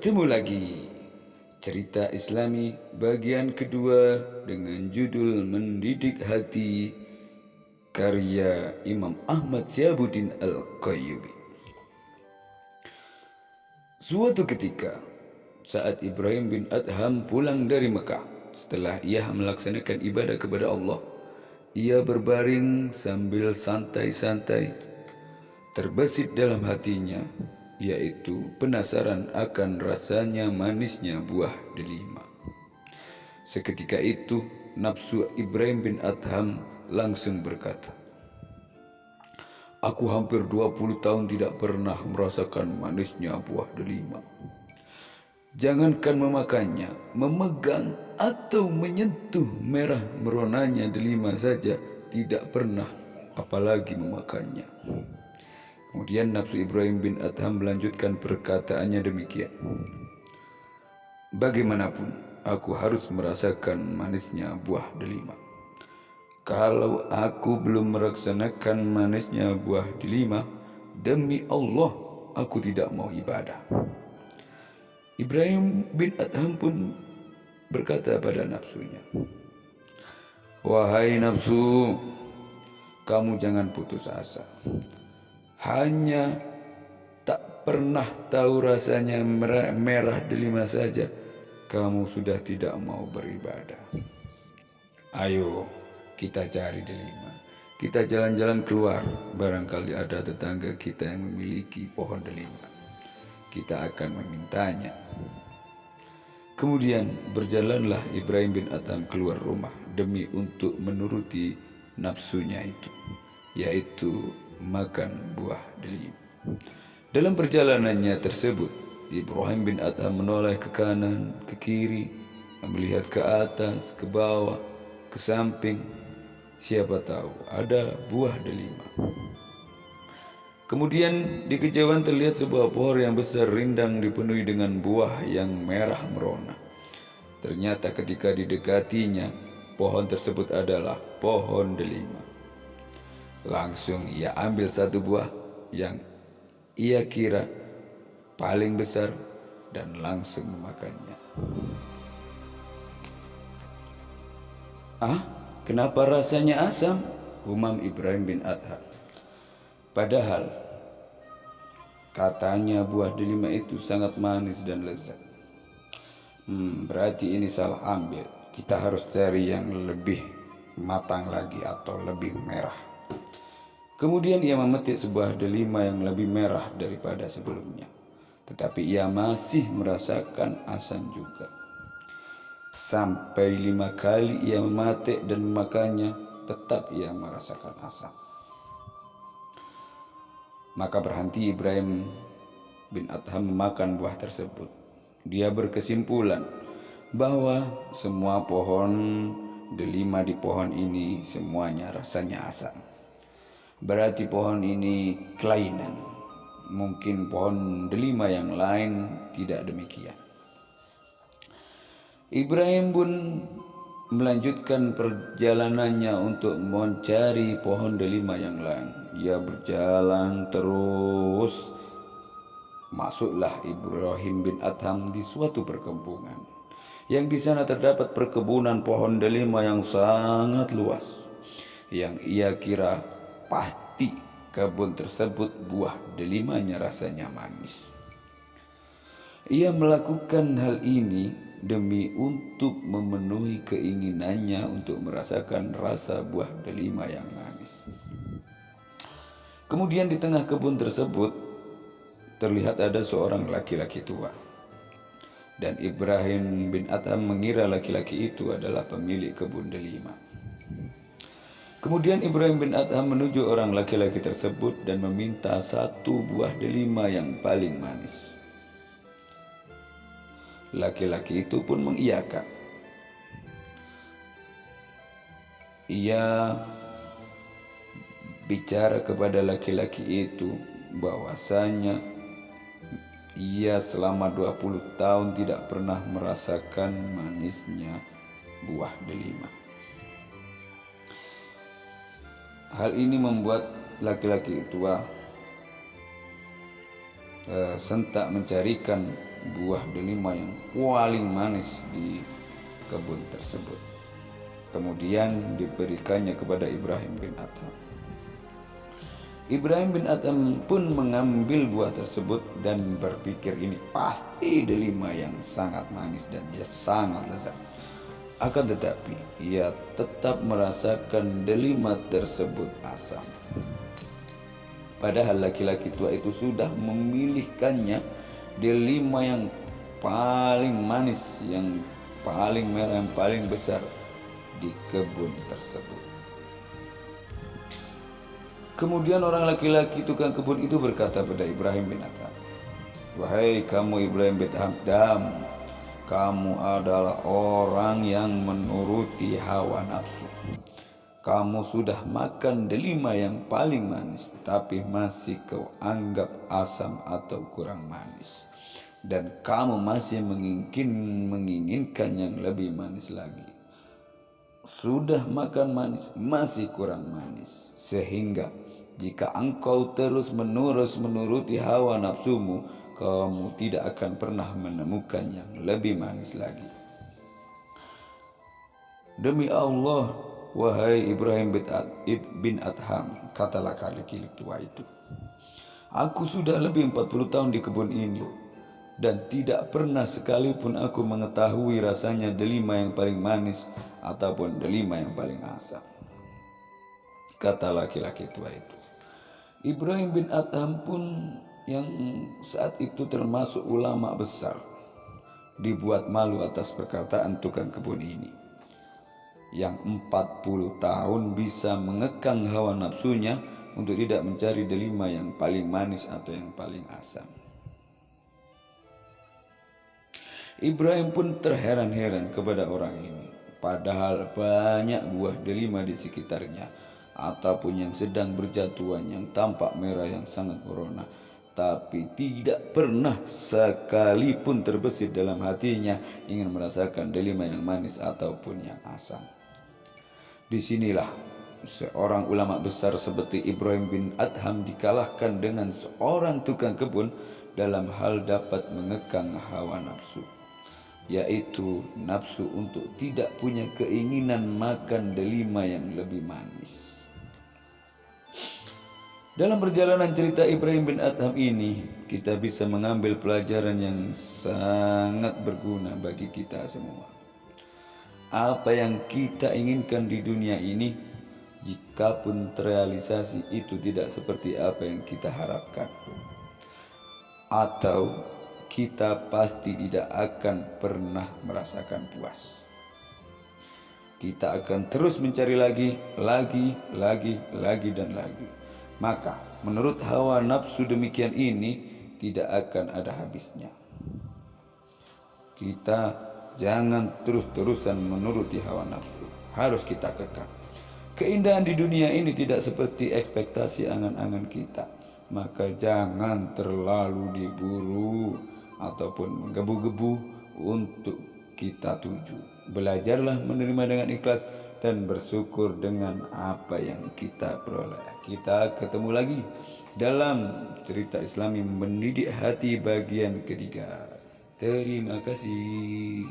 Bertemu lagi cerita Islami bagian kedua dengan judul Mendidik Hati karya Imam Ahmad Syahabuddin Al-Qayyubi. Suatu ketika saat Ibrahim bin Adham pulang dari Mekah setelah ia melaksanakan ibadah kepada Allah, ia berbaring sambil santai-santai. Terbesit dalam hatinya, yaitu penasaran akan rasanya manisnya buah delima. Seketika itu, nafsu Ibrahim bin Adham langsung berkata, "Aku hampir 20 tahun tidak pernah merasakan manisnya buah delima. Jangankan memakannya, memegang atau menyentuh merah meronanya delima saja tidak pernah, apalagi memakannya." Kemudian nafsu Ibrahim bin Adham melanjutkan perkataannya demikian, "Bagaimanapun aku harus merasakan manisnya buah delima. Kalau aku belum melaksanakan manisnya buah delima, demi Allah aku tidak mau ibadah." Ibrahim bin Adham pun berkata pada nafsunya, "Wahai nafsu, kamu jangan putus asa. Hanya tak pernah tahu rasanya merah delima saja, kamu sudah tidak mau beribadah. Ayo kita cari delima. Kita jalan-jalan keluar, barangkali ada tetangga kita yang memiliki pohon delima. Kita akan memintanya." Kemudian berjalanlah Ibrahim bin Adham keluar rumah demi untuk menuruti nafsunya itu, yaitu makan buah delima. Dalam perjalanannya tersebut, Ibrahim bin Adham menoleh ke kanan, ke kiri, melihat ke atas, ke bawah, ke samping. Siapa tahu ada buah delima. Kemudian di kejauhan terlihat sebuah pohon yang besar rindang dipenuhi dengan buah yang merah merona. Ternyata ketika didekatinya, pohon tersebut adalah pohon delima. Langsung ia ambil satu buah yang ia kira paling besar dan langsung memakannya. "Ah, kenapa rasanya asam?" gumam Ibrahim bin Adham. Padahal katanya buah delima itu sangat manis dan lezat. Berarti ini salah ambil. Kita harus cari yang lebih matang lagi atau lebih merah. Kemudian ia memetik sebuah delima yang lebih merah daripada sebelumnya. Tetapi ia masih merasakan asam juga. Sampai 5 kali ia mematik dan memakannya, tetap ia merasakan asam. Maka berhenti Ibrahim bin Adham memakan buah tersebut. Dia berkesimpulan bahwa semua pohon delima di pohon ini semuanya rasanya asam. Berarti pohon ini kelainan. Mungkin pohon delima yang lain tidak demikian. Ibrahim pun melanjutkan perjalanannya untuk mencari pohon delima yang lain. Ia berjalan terus. Masuklah Ibrahim bin Adham di suatu perkampungan. Yang di sana terdapat perkebunan pohon delima yang sangat luas. Yang ia kira pasti kebun tersebut buah delimanya rasanya manis. Ia melakukan hal ini demi untuk memenuhi keinginannya untuk merasakan rasa buah delima yang manis. Kemudian di tengah kebun tersebut terlihat ada seorang laki-laki tua. Dan Ibrahim bin Adham mengira laki-laki itu adalah pemilik kebun delima. Kemudian Ibrahim bin Adham menuju orang laki-laki tersebut dan meminta satu buah delima yang paling manis. Laki-laki itu pun mengiyakan. Ia bicara kepada laki-laki itu bahwasanya ia selama 20 tahun tidak pernah merasakan manisnya buah delima. Hal ini membuat laki-laki tua sentak mencarikan buah delima yang paling manis di kebun tersebut. Kemudian diberikannya kepada Ibrahim bin Adham. Ibrahim bin Adham pun mengambil buah tersebut dan berpikir ini pasti delima yang sangat manis dan ia sangat lezat. Akan tetapi ia tetap merasakan delima tersebut asam. Padahal laki-laki tua itu sudah memilihkannya delima yang paling manis, yang paling merah, yang paling besar di kebun tersebut. Kemudian orang laki-laki tukang kebun itu berkata pada Ibrahim bin Adham, "Wahai kamu Ibrahim bin Adham, kamu adalah orang yang menuruti hawa nafsu. Kamu sudah makan delima yang paling manis, tapi masih kau anggap asam atau kurang manis. Dan kamu masih menginginkan yang lebih manis lagi. Sudah makan manis, masih kurang manis. Sehingga jika engkau terus-menerus menuruti hawa nafsumu, kamu tidak akan pernah menemukan yang lebih manis lagi. Demi Allah, wahai Ibrahim bin Adham," kata laki-laki tua itu, "aku sudah lebih 40 tahun di kebun ini, dan tidak pernah sekalipun aku mengetahui rasanya delima yang paling manis ataupun delima yang paling asam." Kata laki-laki tua itu. Ibrahim bin Adham pun yang saat itu termasuk ulama besar dibuat malu atas perkataan tukang kebun ini, yang 40 tahun bisa mengekang hawa nafsunya untuk tidak mencari delima yang paling manis atau yang paling asam. Ibrahim pun terheran-heran kepada orang ini, padahal banyak buah delima di sekitarnya ataupun yang sedang berjatuhan yang tampak merah yang sangat berwarna, tapi tidak pernah sekalipun terbesit dalam hatinya ingin merasakan delima yang manis ataupun yang asam. Disinilah seorang ulama besar seperti Ibrahim bin Adham dikalahkan dengan seorang tukang kebun dalam hal dapat mengekang hawa nafsu, yaitu nafsu untuk tidak punya keinginan makan delima yang lebih manis. Dalam perjalanan cerita Ibrahim bin Adham ini, kita bisa mengambil pelajaran yang sangat berguna bagi kita semua. Apa yang kita inginkan di dunia ini, jikapun terrealisasi itu tidak seperti apa yang kita harapkan, atau kita pasti tidak akan pernah merasakan puas. Kita akan terus mencari lagi dan lagi. Maka menurut hawa nafsu demikian ini tidak akan ada habisnya. Kita jangan terus-terusan menuruti hawa nafsu. Harus kita kekang. Keindahan di dunia ini tidak seperti ekspektasi angan-angan kita. Maka jangan terlalu diburu ataupun menggebu-gebu untuk kita tuju. Belajarlah menerima dengan ikhlas dan bersyukur dengan apa yang kita peroleh. Kita ketemu lagi dalam cerita Islami mendidik hati bagian ketiga. Terima kasih.